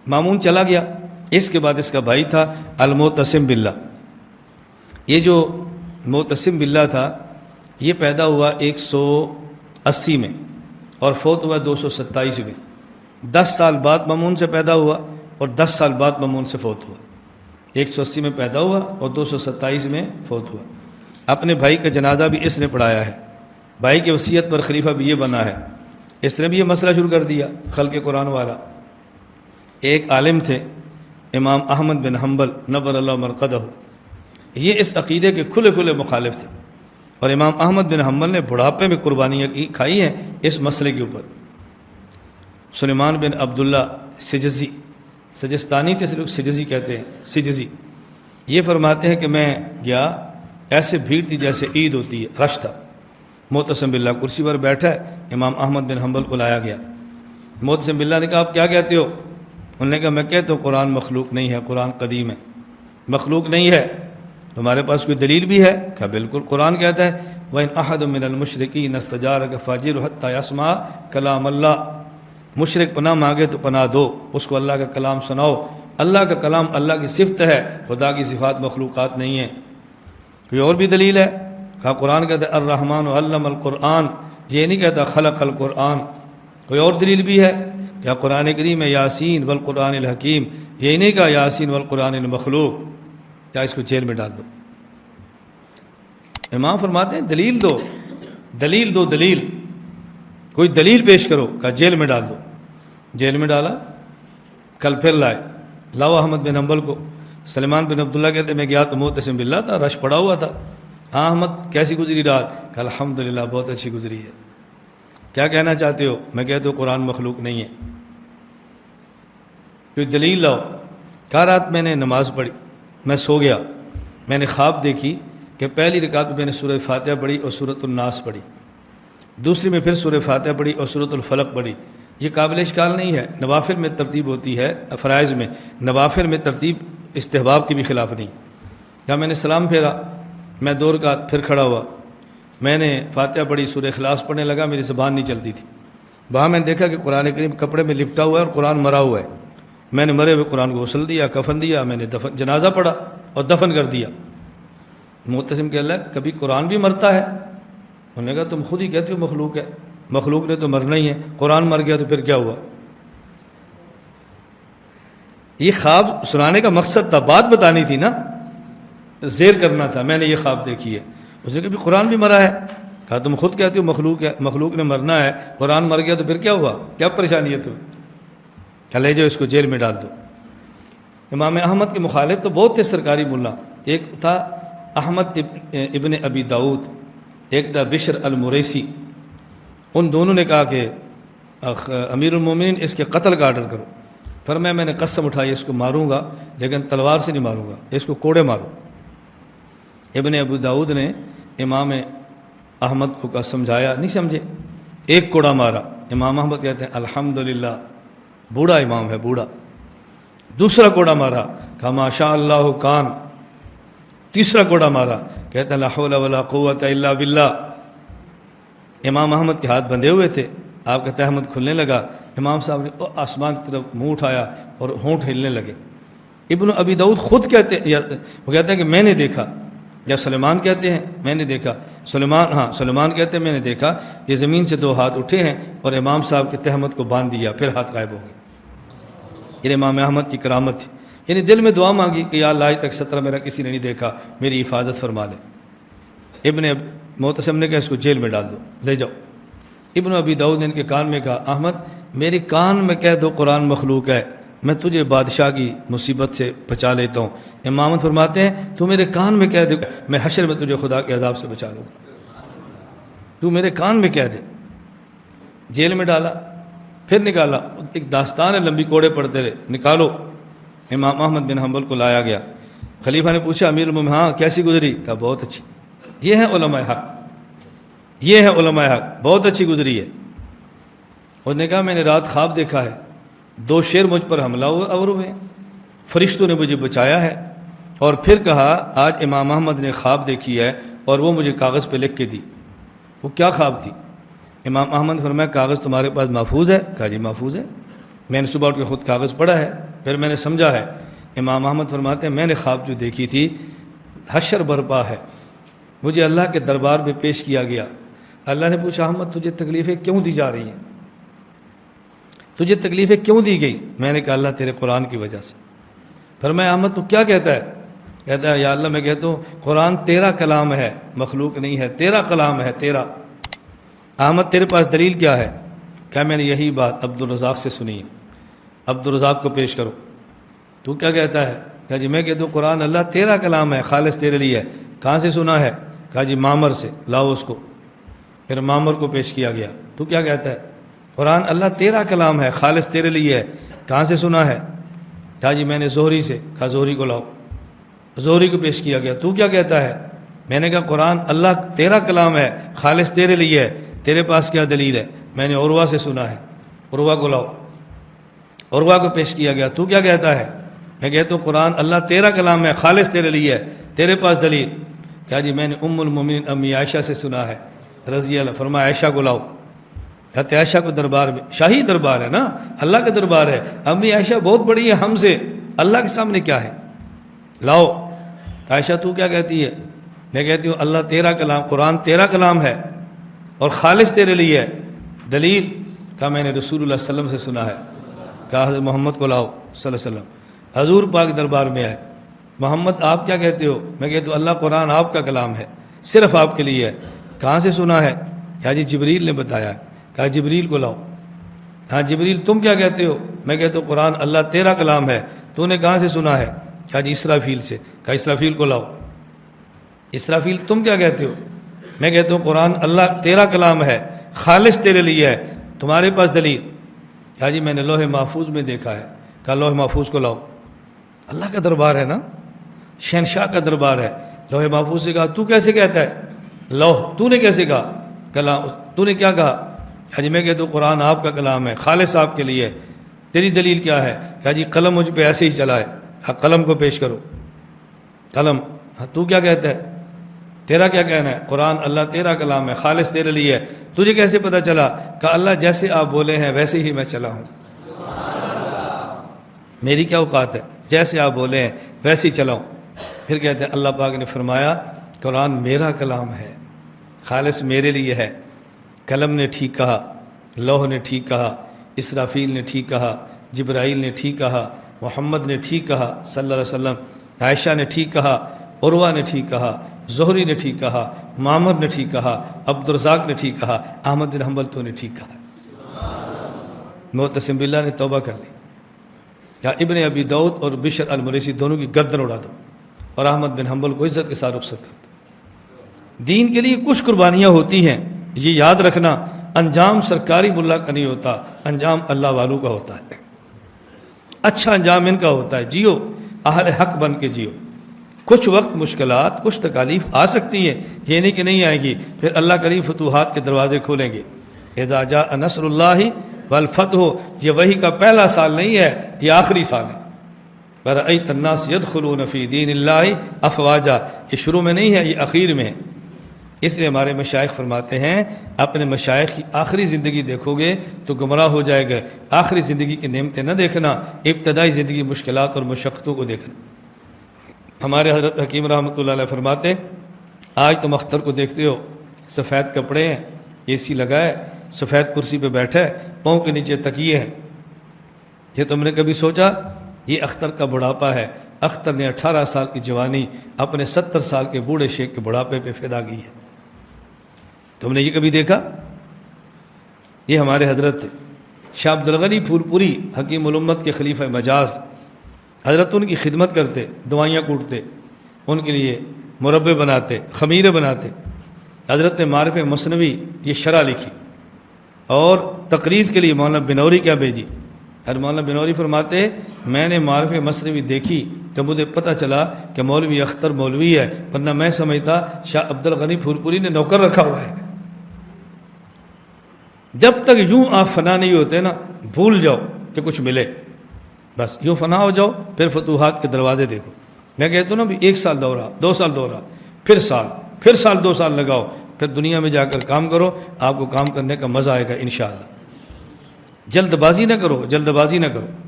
مامون چلا گیا، اس کے بعد اس کا بھائی تھا المعتصم باللہ۔ یہ جو معتصم باللہ تھا یہ پیدا ہوا 180 میں اور فوت ہوا 227 میں۔ 10 سال بعد مامون سے پیدا ہوا اور 10 سال بعد مامون سے فوت ہوا۔ 180 میں پیدا ہوا اور 227 میں فوت ہوا۔ اپنے بھائی کا جنازہ بھی اس نے پڑھایا ہے، بھائی کی وصیت پر خلیفہ بھی یہ بنا ہے۔ اس نے بھی یہ مسئلہ شروع کر دیا خلق قرآن والا۔ ایک عالم تھے امام احمد بن حنبل نور اللہ مرقدہ، یہ اس عقیدے کے کھلے کھلے مخالف تھے، اور امام احمد بن حنبل نے بڑھاپے میں قربانیاں کھائی ہیں اس مسئلے کے اوپر۔ سلیمان بن عبداللہ سجزی، سجستانی تھے، لوگ سجزی کہتے ہیں، سجزی، یہ فرماتے ہیں کہ میں گیا، ایسے بھیڑ تھی جیسے عید ہوتی ہے، رش تھا۔ معتصم باللہ کرسی پر بیٹھا ہے، امام احمد بن حنبل کو لایا گیا۔ معتصم باللہ نے کہا آپ کیا کہتے ہو؟ انہوں نے کہا میں کہتا ہوں قرآن مخلوق نہیں ہے، قرآن قدیم ہے، مخلوق نہیں ہے۔ تمہارے پاس کوئی دلیل بھی ہے؟ کہا بالکل، قرآن کہتا ہے وَإِنْ أَحَدٌ مِّنَ الْمُشْرِكِينَ اسْتَجَارَكَ فَأَجِرْهُ حَتَّى يَسْمَعَ كَلَامَ اللَّهِ۔ مشرک پناہ مانگے تو پناہ دو، اس کو اللہ کا کلام سناؤ۔ اللہ کا کلام اللہ کی صفت ہے، خدا کی صفات مخلوقات نہیں ہیں۔ کوئی اور بھی دلیل ہے؟ کہا قرآن کہتا ہے الرحمن علم القرآن، یہ نہیں کہتا خلق القرآن۔ کوئی اور دلیل بھی ہے؟ کیا قرآن کریم ہے یاسین والقرآن الحکیم، یہ نہیں کہا یاسین والقرآن المخلوق۔ کیا اس کو جیل میں ڈال دو؟ امام فرماتے ہیں دلیل دو، دلیل دو، دلیل، کوئی دلیل پیش کرو۔ کہا جیل میں ڈال دو۔ جیل میں ڈالا، کل پھر لائے، لاؤ احمد بن حنبل کو۔ سلیمان بن عبداللہ کہتے میں گیا تو معتصم باللہ تھا، رش پڑا ہوا تھا۔ ہاں احمد کیسی گزری رات؟ کہ الحمدللہ بہت اچھی گزری ہے۔ کیا کہنا چاہتے ہو؟ میں کہتا ہوں قرآن مخلوق نہیں ہے۔ کوئی دلیل لاؤ۔ کہا رات میں نے نماز پڑھی، میں سو گیا، میں نے خواب دیکھی کہ پہلی رکعت میں نے سورہ فاتحہ پڑھی اور سورۃ الناس پڑھی، دوسری میں پھر سورہ فاتحہ پڑھی اور سورۃ الفلق پڑھی۔ یہ قابل اشکال نہیں ہے، نوافل میں ترتیب ہوتی ہے، فرائض میں، نوافل میں ترتیب استحباب کے بھی خلاف نہیں۔ کیا میں نے سلام پھیرا، میں 2 رکعت پھر کھڑا ہوا، میں نے فاتحہ پڑھی، سورہ اخلاص پڑھنے لگا، میری زبان نہیں چلتی تھی۔ وہاں میں نے دیکھا کہ قرآن کریم کپڑے میں لپٹا ہوا ہے اور قرآن مرا ہوا ہے۔ میں نے مرے ہوئے قرآن کو غسل دیا، کفن دیا، میں نے جنازہ پڑھا اور دفن کر دیا۔ معتصم کہ اللہ کبھی قرآن بھی مرتا ہے؟ انہوں نے کہا تم خود ہی کہتے ہو مخلوق ہے، مخلوق نے تو مرنا ہی ہے، قرآن مر گیا تو پھر کیا ہوا؟ یہ خواب سنانے کا مقصد تھا، بات بتانی تھی نا، زیر کرنا تھا، میں نے یہ خواب دیکھی ہے۔ اس نے کہا بھی قرآن بھی مرا ہے۔ کہا تم خود کہتے ہو مخلوق ہے، مخلوق نے مرنا ہے، قرآن مر گیا تو پھر کیا ہوا؟ کیا پریشانی ہے تمہیں؟ کہ لے جاؤ اس کو جیل میں ڈال دو۔ امام احمد کے مخالف تو بہت تھے سرکاری ملا، ایک تھا احمد ابن ابی داؤد، ایک تھا بشر المریسی۔ ان دونوں نے کہا کہ امیر المومنین اس کے قتل کا آرڈر کرو۔ پھر میں نے قسم اٹھائی اس کو ماروں گا لیکن تلوار سے نہیں ماروں گا، اس کو کوڑے مارو۔ ابن ابو داؤد نے امام احمد کو سمجھایا، نہیں سمجھے، ایک کوڑا مارا۔ امام احمد کہتے ہیں الحمدللہ، بوڑھا امام ہے، بوڑھا۔ دوسرا کوڑا مارا، کہا ماشاء اللہ کان۔ تیسرا کوڑا مارا، کہتے ہیں لا حول ولا قوت الا باللہ۔ امام احمد کے ہاتھ بندھے ہوئے تھے، آپ کا تہمت کھلنے لگا، امام صاحب نے آسمان کی طرف منہ اٹھایا اور ہونٹ ہلنے لگے۔ ابن ابی داؤد خود کہتے ہیں، وہ کہتے ہیں کہ میں نے دیکھا، یا سلیمان کہتے ہیں میں نے دیکھا، سلیمان کہتے ہیں میں نے دیکھا یہ زمین سے 2 ہاتھ اٹھے ہیں اور امام صاحب کے تہمت کو باندھ دیا، پھر ہاتھ غائب ہو گئے۔ یہ امام احمد کی کرامت تھی، یعنی دل میں دعا مانگی کہ یا اللہ تک 17 میرا کسی نے نہیں دیکھا، میری حفاظت فرما لے۔ ابن معتصم نے کہا اس کو جیل میں ڈال دو، لے جاؤ۔ ابن ابی داؤد نے ان کے کان میں کہا احمد میرے کان میں کہہ دو قرآن مخلوق ہے، میں تجھے بادشاہ کی مصیبت سے بچا لیتا ہوں۔ امام احمد فرماتے ہیں تو میرے کان میں کہہ دے، میں حشر میں تجھے خدا کے عذاب سے بچا لوں گا، تو میرے کان میں کہہ دے۔ جیل میں ڈالا، پھر نکالا، ایک داستان ہے لمبی، کوڑے پڑتے رہے، نکالو۔ امام احمد بن حنبل کو لایا گیا، خلیفہ نے پوچھا امیر المومنین ہاں کیسی گزری؟ کہا بہت اچھی۔ یہ ہے علماء حق، یہ ہے علماء حق، بہت اچھی گزری ہے۔ انہوں نے کہا میں نے رات خواب دیکھا ہے، 2 شیر مجھ پر حملہ ہوئے، فرشتوں نے مجھے بچایا ہے۔ اور پھر کہا آج امام احمد نے خواب دیکھی ہے اور وہ مجھے کاغذ پہ لکھ کے دی۔ وہ کیا خواب تھی؟ امام احمد نے فرمایا کاغذ تمہارے پاس محفوظ ہے؟ کہا جی محفوظ ہے، میں نے صبح اٹھ کے خود کاغذ پڑھا ہے، پھر میں نے سمجھا ہے. امام احمد فرماتے ہیں میں نے خواب جو دیکھی تھی حشر برپا ہے، مجھے اللہ کے دربار میں پیش کیا گیا. اللہ نے پوچھا احمد تجھے تکلیفیں کیوں دی جا رہی ہیں، تجھے تکلیفیں کیوں دی گئی؟ میں نے کہا اللہ تیرے قرآن کی وجہ سے. فرمایا احمد تو کیا کہتا ہے؟ کہتا ہے یا اللہ میں کہتا ہوں قرآن تیرا کلام ہے، مخلوق نہیں ہے، تیرا کلام ہے تیرا. احمد تیرے پاس دلیل کیا ہے؟ کہا میں نے یہی بات عبدالرزاق سے سنی ہے، عبدالرزاق کو پیش کرو. تو کیا کہتا ہے؟ کہا جی میں کہتا ہوں قرآن اللہ تیرا کلام ہے، خالص تیرے لیے ہے. کہاں سے سنا ہے؟ کہا جی معمر سے، لاؤ اس کو. پھر معمر کو پیش کیا گیا. تو کیا کہتا ہے؟ قرآن اللہ تیرا کلام ہے، خالص تیرے لیے ہے. کہاں سے سنا ہے؟ کہا جی میں نے زہری سے. کہا زہری کو لاؤ. زہری کو پیش کیا گیا. تو کیا کہتا ہے؟ میں نے کہا قرآن اللہ تیرا کلام ہے، خالص تیرے لیے ہے، تیرے پاس کیا دلیل ہے؟ میں نے عروہ سے سنا ہے. عروہ کو لاؤ. عروہ کو پیش کیا گیا. تو کیا کہتا ہے؟ میں کہتا ہوں قرآن اللہ تیرا کلام ہے، خالص تیرے لیے ہے، تیرے پاس دلیل. کہا جی میں نے ام المومنین امی عائشہ سے سنا ہے رضی اللہ. فرمایا عائشہ کو لاؤ. کہتے عائشہ کو دربار میں، شاہی دربار ہے نا، اللہ کا دربار ہے، امی عائشہ بہت بڑی ہے ہم سے، اللہ کے سامنے کیا ہے، لاؤ. عائشہ تو کیا کہتی ہے؟ میں کہتی ہوں اللہ تیرا کلام، قرآن تیرا کلام ہے اور خالص تیرے لیے ہے، دلیل. کہا میں نے رسول اللہ صلی اللہ علیہ وسلم سے سنا ہے. کہا حضرت محمد کو لاؤ صلی اللہ علیہ وسلم. حضور پاک دربار میں آئے. محمد آپ کیا کہتے ہو؟ میں کہتا ہوں اللہ قرآن آپ کا کلام ہے، صرف آپ کے لیے ہے. کہاں سے سنا ہے؟ کہا جی جبریل نے بتایا ہے. کہا جبریل کو لاؤ. ہاں جبریل تم کیا کہتے ہو؟ میں کہتا ہوں قرآن اللہ تیرا کلام ہے، تو نے کہاں سے سنا ہے؟ کہا جی اسرافیل سے. کہا اسرافیل کو لاؤ. اسرافیل تم کیا کہتے ہو؟ میں کہتا ہوں قرآن اللہ تیرا کلام ہے، خالص تیرے لیے ہے، تمہارے پاس دلیل. کہا جی میں نے لوح محفوظ میں دیکھا ہے. کہا لوح محفوظ کو لاؤ. اللہ کا دربار ہے نا، شہنشاہ کا دربار ہے. لوح محفوظ سے کہا تو کیسے کہتا ہے لوح؟ تو نے کیسے کہا کلام؟ تو نے کیا کہا؟ کہا جی میں کہتا ہوں قرآن آپ کا کلام ہے، خالص آپ کے لیے، تیری دلیل کیا ہے؟ کہا جی قلم مجھ پہ ایسے ہی چلا ہے. ہاں قلم کو پیش کرو. قلم. ہاں تو کیا کہتا ہے؟ تیرا کیا کہنا ہے؟ قرآن اللہ تیرا کلام ہے، خالص تیرے لیے ہے. تجھے کیسے پتہ چلا؟ کہ اللہ جیسے آپ بولے ہیں ویسے ہی میں چلا ہوں، میری کیا اوقات ہے، جیسے آپ بولے ہیں ویسے ہی چلاؤں. پھر کہتے ہیں اللہ پاک نے فرمایا قرآن میرا کلام ہے، خالص میرے لیے ہے. قلم نے ٹھیک کہا، لوح نے ٹھیک کہا، اسرافیل نے ٹھیک کہا، جبرائیل نے ٹھیک کہا، محمد نے ٹھیک کہا صلی اللہ علیہ وسلم، عائشہ نے ٹھیک کہا، عروہ نے ٹھیک کہا، زہری نے ٹھیک کہا، معمر نے ٹھیک کہا، عبدالرزاق نے ٹھیک کہا، احمد بن حنبل تو نے ٹھیک کہا. معتصم باللہ نے توبہ کر لی. کیا ابن ابی داؤد اور بشر المریسی دونوں کی گردن اڑا دو اور احمد بن حنبل کو عزت کے ساتھ رخصت کر دو. دین کے لیے کچھ قربانیاں ہوتی ہیں، یہ یاد رکھنا. انجام سرکاری ملا کا نہیں ہوتا، انجام اللہ والوں کا ہوتا ہے. اچھا انجام ان کا ہوتا ہے. جیو اہل حق بن کے جیو. کچھ وقت مشکلات، کچھ تکالیف آ سکتی ہیں، یہ نہیں کہ نہیں آئے گی. پھر اللہ کریم فتوحات کے دروازے کھولیں گے. اذا جاء نصر اللہ والفتح، یہ وحی کا پہلا سال نہیں ہے، یہ آخری سال ہے. وَرَأَيْتَ النَّاسَ يَدْخُلُونَ فِي دِينِ اللَّهِ أَفْوَاجًا، یہ شروع میں نہیں ہے، یہ اخیر میں ہے. اس لیے ہمارے مشائخ فرماتے ہیں اپنے مشائخ کی آخری زندگی دیکھو گے تو گمراہ ہو جائے گا. آخری زندگی کی نعمتیں نہ دیکھنا، ابتدائی زندگی مشکلات اور مشقتوں کو دیکھنا. ہمارے حضرت حکیم رحمۃ اللہ علیہ فرماتے آج تم اختر کو دیکھتے ہو، سفید کپڑے ہیں، اے سی لگا ہے، سفید کرسی پہ بیٹھا ہے، پاؤں کے نیچے تکیے ہیں. یہ تم نے کبھی سوچا یہ اختر کا بڑھاپا ہے؟ اختر نے 18 سال کی جوانی اپنے 70 سال کے بوڑھے شیخ کے بڑھاپے پہ فدا کی ہے. تم نے یہ کبھی دیکھا؟ یہ ہمارے حضرت شاہ عبد الغنی پھول پوری حکیم الامت کے خلیفہ مجاز، حضرت ان کی خدمت کرتے، دوائیاں کوٹتے، ان کے لیے مربے بناتے، خمیرے بناتے. حضرت نے معارف مثنوی یہ شرح لکھی اور تقریض کے لیے مولانا بنوری کیا بھیجی. ہر مولانا بنوری فرماتے میں نے معارف مثنوی دیکھی تو مجھے پتہ چلا کہ مولوی اختر مولوی ہے، ورنہ میں سمجھتا شاہ عبد الغنی پھول پوری نے نوکر رکھا ہوا ہے. جب تک یوں آپ فنا نہیں ہوتے نا، بھول جاؤ کہ کچھ ملے، بس یوں فنا ہو جاؤ، پھر فتوحات کے دروازے دیکھو. میں کہتا ہوں نا بھی 1 سال دورہ، 2 سال دورہ، پھر سال 2 سال لگاؤ، پھر دنیا میں جا کر کام کرو، آپ کو کام کرنے کا مزہ آئے گا انشاءاللہ. جلد بازی نہ کرو.